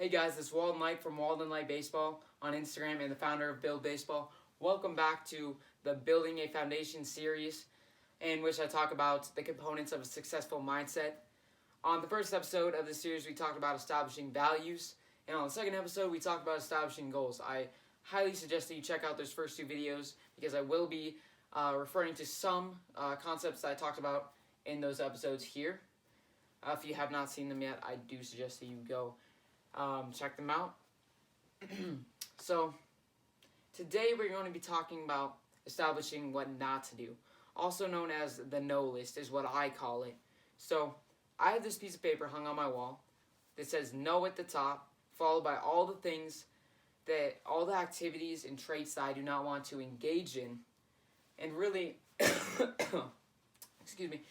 Hey guys, it's Walden Light from Walden Light Baseball on Instagram and the founder of Build Baseball. Welcome back to the Building a Foundation series, in which I talk about the components of a successful mindset. On the first episode of the series, we talked about establishing values, and on the second episode, we talked about establishing goals. I highly suggest that you check out those first two videos because I will be referring to some concepts that I talked about in those episodes here. If you have not seen them yet, I do suggest that you go check them out. So today we're going to be talking about establishing what not to do, also known as the no list is what I call it. So I have this piece of paper hung on my wall that says no at the top, followed by all the activities and traits that I do not want to engage in. And really excuse me,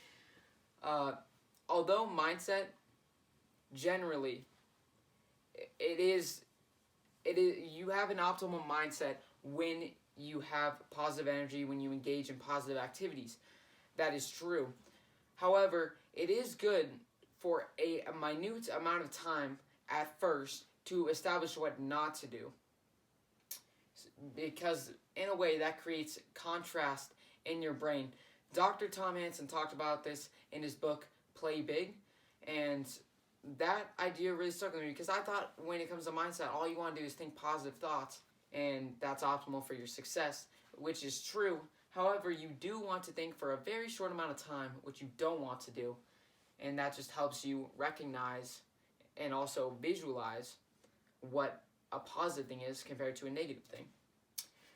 although mindset generally it is you have an optimal mindset when you have positive energy, when you engage in positive activities. That is true. However, it is good for a minute amount of time at first to establish what not to do, because in a way that creates contrast in your brain. Dr. Tom Hansen talked about this in his book Play Big, and that idea really stuck with me because I thought when it comes to mindset, all you want to do is think positive thoughts, and that's optimal for your success, which is true. However, you do want to think for a very short amount of time, which you don't want to do, and that just helps you recognize and also visualize what a positive thing is compared to a negative thing.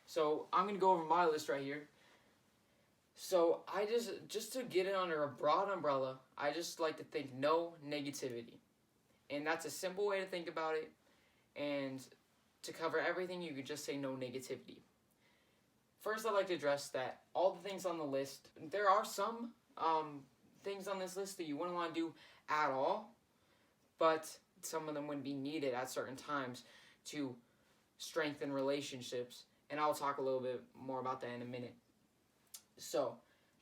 So I'm going to go over my list right here. So I just to get it under a broad umbrella, I just like to think no negativity. And that's a simple way to think about it. And to cover everything, you could just say no negativity. First, I'd like to address that all the things on the list, there are some things on this list that you wouldn't want to do at all, but some of them would be needed at certain times to strengthen relationships. And I'll talk a little bit more about that in a minute. So,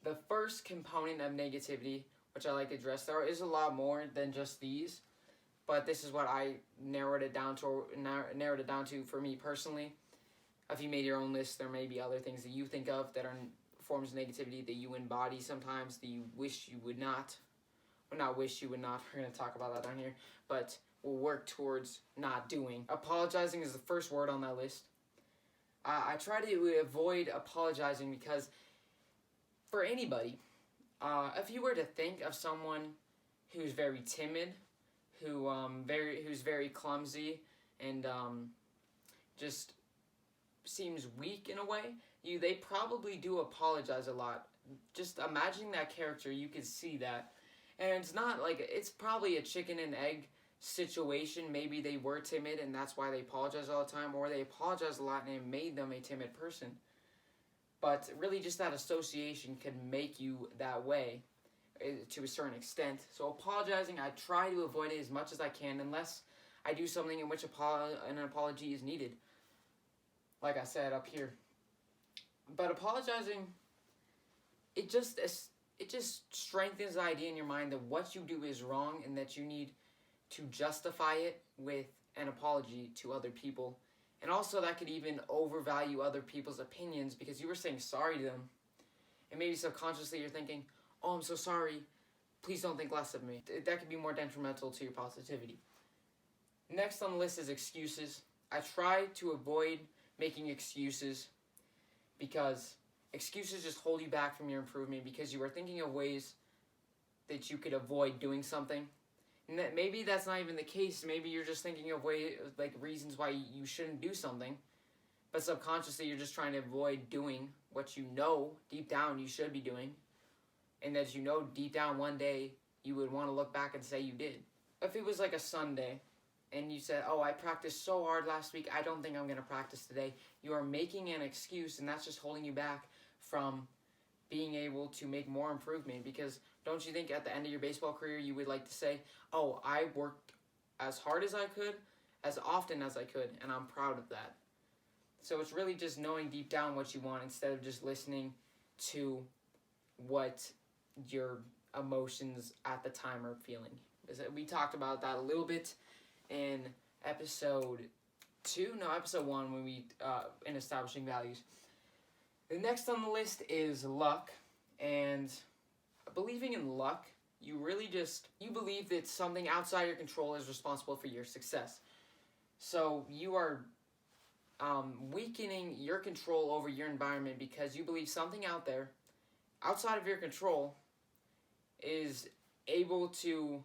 the first component of negativity, which I like to address, there is a lot more than just these, but this is what I narrowed it down to for me personally. If you made your own list, there may be other things that you think of that are forms of negativity that you embody sometimes that you wish you would not. Well, not wish you would not. We're going to talk about that down here, but we'll work towards not doing. Apologizing is the first word on that list. I try to avoid apologizing because for anybody, if you were to think of someone who's very timid, who's very clumsy, and just seems weak in a way, they probably do apologize a lot. Just imagining that character, you could see that, and it's not like it's probably a chicken and egg situation. Maybe they were timid and that's why they apologize all the time, or they apologize a lot and it made them a timid person. But really just that association can make you that way to a certain extent. So apologizing, I try to avoid it as much as I can unless I do something in which an apology is needed. Like I said up here. But apologizing, it just strengthens the idea in your mind that what you do is wrong and that you need to justify it with an apology to other people. And also that could even overvalue other people's opinions because you were saying sorry to them. And maybe subconsciously you're thinking, oh, I'm so sorry. Please don't think less of me. That could be more detrimental to your positivity. Next on the list is excuses. I try to avoid making excuses because excuses just hold you back from your improvement because you are thinking of ways that you could avoid doing something. And maybe that's not even the case. Maybe you're just thinking of reasons why you shouldn't do something, but subconsciously you're just trying to avoid doing what you know deep down you should be doing, and that you know deep down one day you would want to look back and say you did. If it was like a Sunday, and you said, oh, I practiced so hard last week, I don't think I'm going to practice today, you are making an excuse, and that's just holding you back from being able to make more improvement. Because don't you think at the end of your baseball career you would like to say, oh, I worked as hard as I could, as often as I could, and I'm proud of that. So it's really just knowing deep down what you want instead of just listening to what your emotions at the time are feeling. We talked about that a little bit in episode 2, no, episode 1, when we in establishing values. The next on the list is luck, and believing in luck, you believe that something outside your control is responsible for your success. So you are weakening your control over your environment because you believe something out there, outside of your control, is able to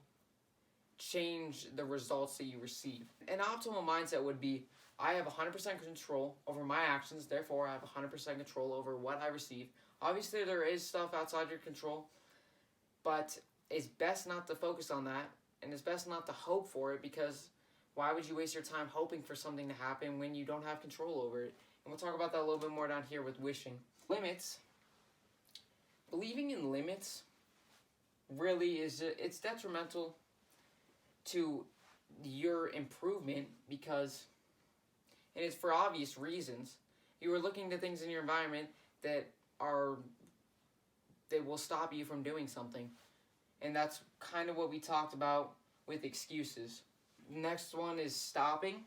change the results that you receive. An optimal mindset would be, I have 100% control over my actions, therefore I have 100% control over what I receive. Obviously there is stuff outside your control, but it's best not to focus on that, and it's best not to hope for it, because why would you waste your time hoping for something to happen when you don't have control over it? And we'll talk about that a little bit more down here with wishing. Limits. Believing in limits really it's detrimental to your improvement, because, and it's for obvious reasons, you are looking to things in your environment that will stop you from doing something. And that's kind of what we talked about with excuses. Next one is stopping.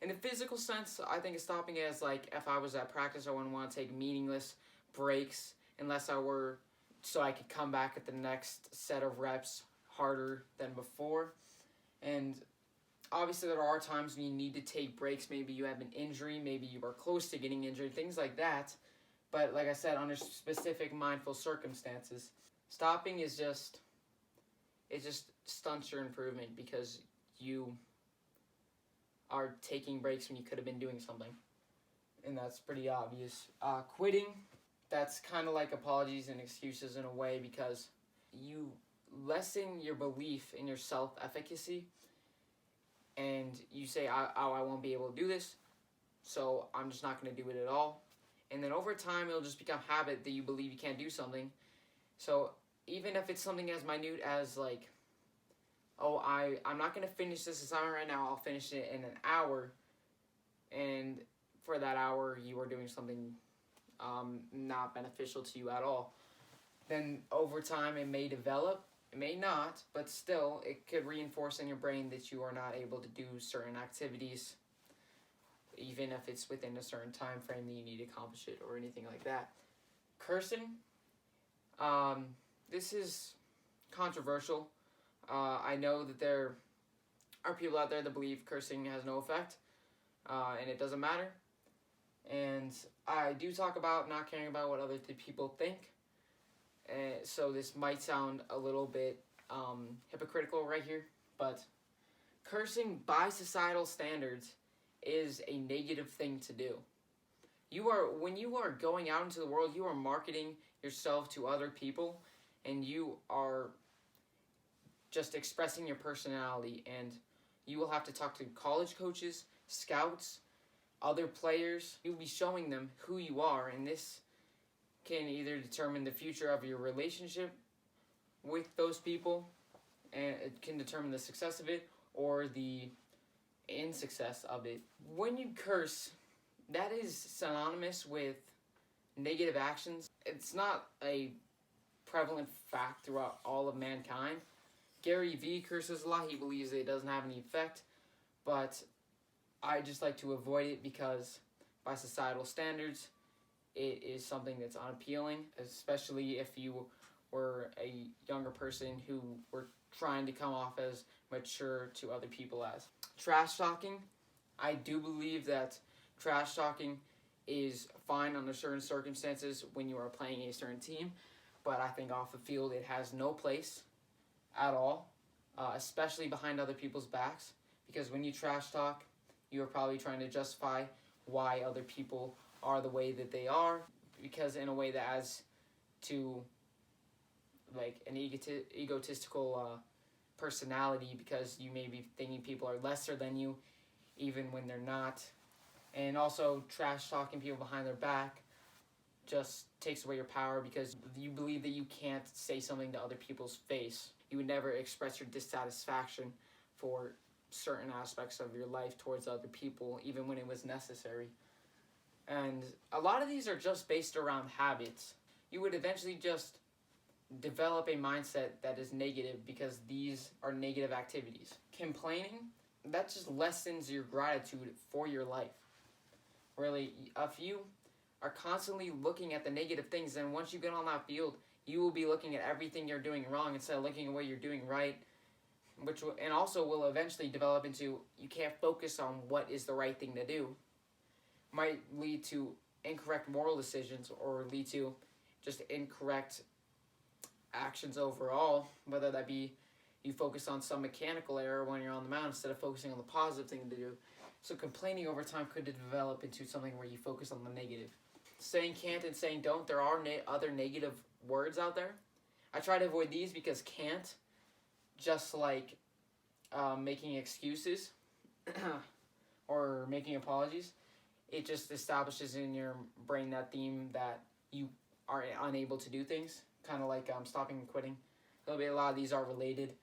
In a physical sense, I think of stopping as like, if I was at practice, I wouldn't want to take meaningless breaks unless I were, so I could come back at the next set of reps harder than before. And obviously there are times when you need to take breaks. Maybe you have an injury, maybe you are close to getting injured, things like that. But like I said, under specific mindful circumstances, stopping it just stunts your improvement, because you are taking breaks when you could have been doing something. And that's pretty obvious. Quitting, that's kind of like apologies and excuses in a way, because you lessen your belief in your self-efficacy, and you say, I won't be able to do this, so I'm just not going to do it at all. And then over time, it'll just become habit that you believe you can't do something. So even if it's something as minute as like, oh, I'm not going to finish this assignment right now, I'll finish it in an hour, and for that hour you are doing something not beneficial to you at all, then over time it may develop, it may not, but still it could reinforce in your brain that you are not able to do certain activities, even if it's within a certain time frame that you need to accomplish it or anything like that. Cursing, this is controversial. I know that there are people out there that believe cursing has no effect, and it doesn't matter. And I do talk about not caring about what other people think. So this might sound a little bit hypocritical right here, but cursing by societal standards is a negative thing to do. When you are going out into the world, you are marketing yourself to other people, and you are just expressing your personality, and you will have to talk to college coaches, scouts, other players. You'll be showing them who you are, and this can either determine the future of your relationship with those people, and it can determine the success of it or the insuccess of it. When you curse, that is synonymous with negative actions. It's not a prevalent fact throughout all of mankind. Gary Vee curses a lot. He believes that it doesn't have any effect, but I just like to avoid it because by societal standards, it is something that's unappealing, especially if you were a younger person who were trying to come off as mature to other people as. Trash talking, I do believe that trash talking is fine under certain circumstances when you are playing a certain team, but I think off the field it has no place at all, especially behind other people's backs, because when you trash talk, you are probably trying to justify why other people are the way that they are, because in a way that adds to like an egotistical personality, because you may be thinking people are lesser than you even when they're not. And also trash talking people behind their back just takes away your power, because you believe that you can't say something to other people's face. You would never express your dissatisfaction for certain aspects of your life towards other people, even when it was necessary. And a lot of these are just based around habits. You would eventually just develop a mindset that is negative because these are negative activities. Complaining, that just lessens your gratitude for your life. Really, if you are constantly looking at the negative things, then once you get on that field, you will be looking at everything you're doing wrong instead of looking at what you're doing right, which will, and also will eventually develop into you can't focus on what is the right thing to do. Might lead to incorrect moral decisions or lead to just incorrect actions overall, whether that be you focus on some mechanical error when you're on the mound instead of focusing on the positive thing to do. So complaining over time could develop into something where you focus on the negative. Saying can't and saying don't, there are other negative words out there. I try to avoid these because can't, just like making excuses or making apologies, it just establishes in your brain that theme that you are unable to do things, kind of like stopping and quitting. A lot of these are related.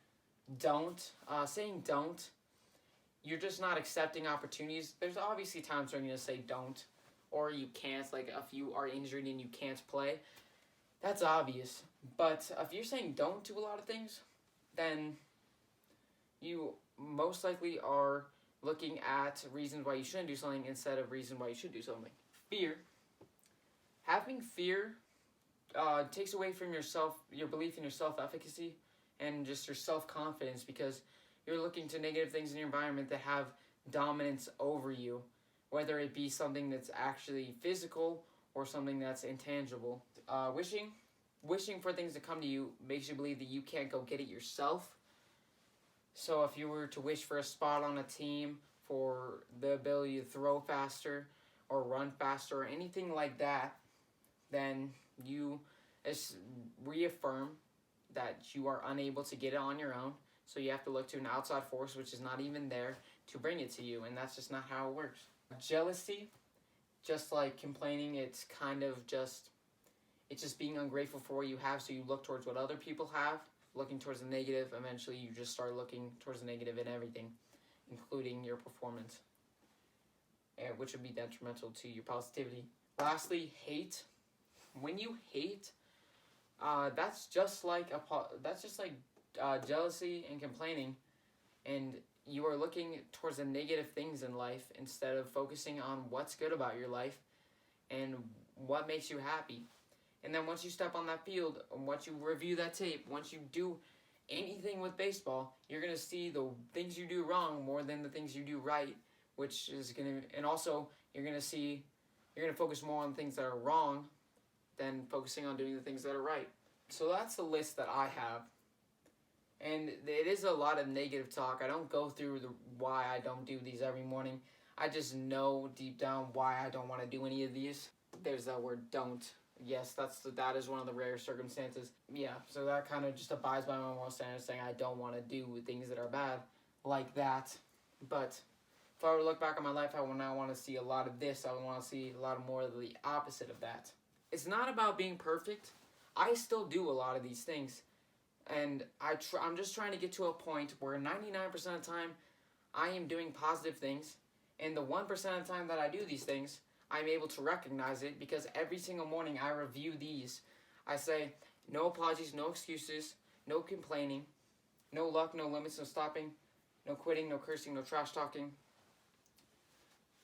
Don't, saying don't, you're just not accepting opportunities. There's obviously times where you're going to say don't, or you can't, like if you are injured and you can't play. That's obvious. But if you're saying don't to a lot of things, then you most likely are looking at reasons why you shouldn't do something instead of reasons why you should do something. Fear. Having fear takes away from your belief in your self-efficacy and just your self-confidence, because you're looking to negative things in your environment that have dominance over you, whether it be something that's actually physical or something that's intangible. Wishing for things to come to you makes you believe that you can't go get it yourself. So if you were to wish for a spot on a team, for the ability to throw faster or run faster or anything like that, then you reaffirm that you are unable to get it on your own. So you have to look to an outside force, which is not even there, to bring it to you, and that's just not how it works. Jealousy, just like complaining, it's just being ungrateful for what you have, so you look towards what other people have, looking towards the negative. Eventually you just start looking towards the negative in everything, including your performance, which would be detrimental to your positivity. Lastly, hate. When you hate, that's just like jealousy and complaining, and you are looking towards the negative things in life instead of focusing on what's good about your life and what makes you happy. And then once you step on that field, and once you review that tape, once you do anything with baseball, you're going to see the things you do wrong more than the things you do right, which is going to, and also you're going to focus more on things that are wrong than focusing on doing the things that are right. So that's the list that I have. And it is a lot of negative talk. I don't go through why I don't do these every morning. I just know deep down why I don't want to do any of these. There's that word don't. Yes, that is one of the rare circumstances. Yeah, so that kind of just abides by my moral standards, saying I don't want to do things that are bad like that. But if I were to look back on my life, I would not want to see a lot of this. I would want to see a lot more of the opposite of that. It's not about being perfect. I still do a lot of these things. And I'm just trying to get to a point where 99% of the time I am doing positive things. And the 1% of the time that I do these things, I'm able to recognize it, because every single morning I review these. I say, no apologies, no excuses, no complaining, no luck, no limits, no stopping, no quitting, no cursing, no trash talking,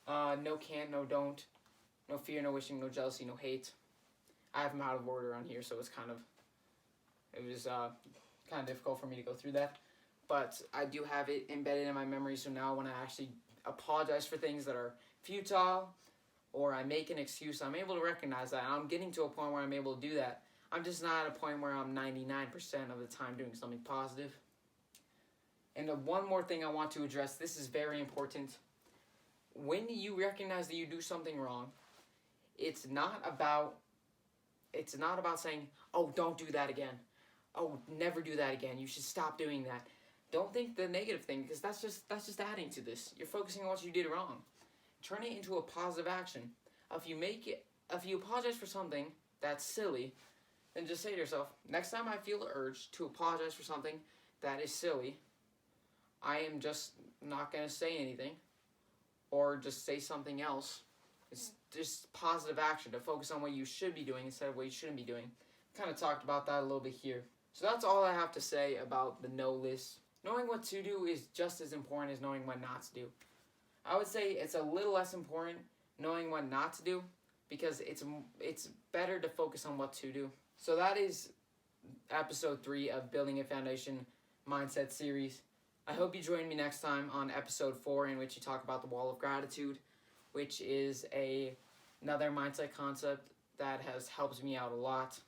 no can't, no don't, no fear, no wishing, no jealousy, no hate. I have them out of order on here, so it was kind of difficult for me to go through that. But I do have it embedded in my memory, so now when I actually apologize for things that are futile, or I make an excuse, I'm able to recognize that. And I'm getting to a point where I'm able to do that. I'm just not at a point where I'm 99% of the time doing something positive. And one more thing I want to address, this is very important. When you recognize that you do something wrong, it's not about saying, oh, don't do that again. Oh, never do that again. You should stop doing that. Don't think the negative thing, because that's just adding to this. You're focusing on what you did wrong. Turn it into a positive action. If you apologize for something that's silly, then just say to yourself, next time I feel the urge to apologize for something that is silly, I am just not going to say anything, or just say something else. It's just positive action to focus on what you should be doing instead of what you shouldn't be doing. Kind of talked about that a little bit here. So that's all I have to say about the no list. knowing what to do is just as important as knowing what not to do. I would say it's a little less important knowing what not to do because it's better to focus on what to do. So that is episode 3 of Building a Foundation Mindset series. I hope you join me next time on episode 4, in which you talk about the wall of gratitude, which is another mindset concept that has helped me out a lot.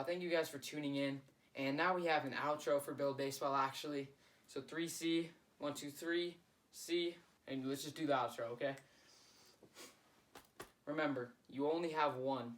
Thank you guys for tuning in. And now we have an outro for Build Baseball, actually. So 3C, 1, 2, 3, C, and let's just do the outro, okay? Remember, you only have one.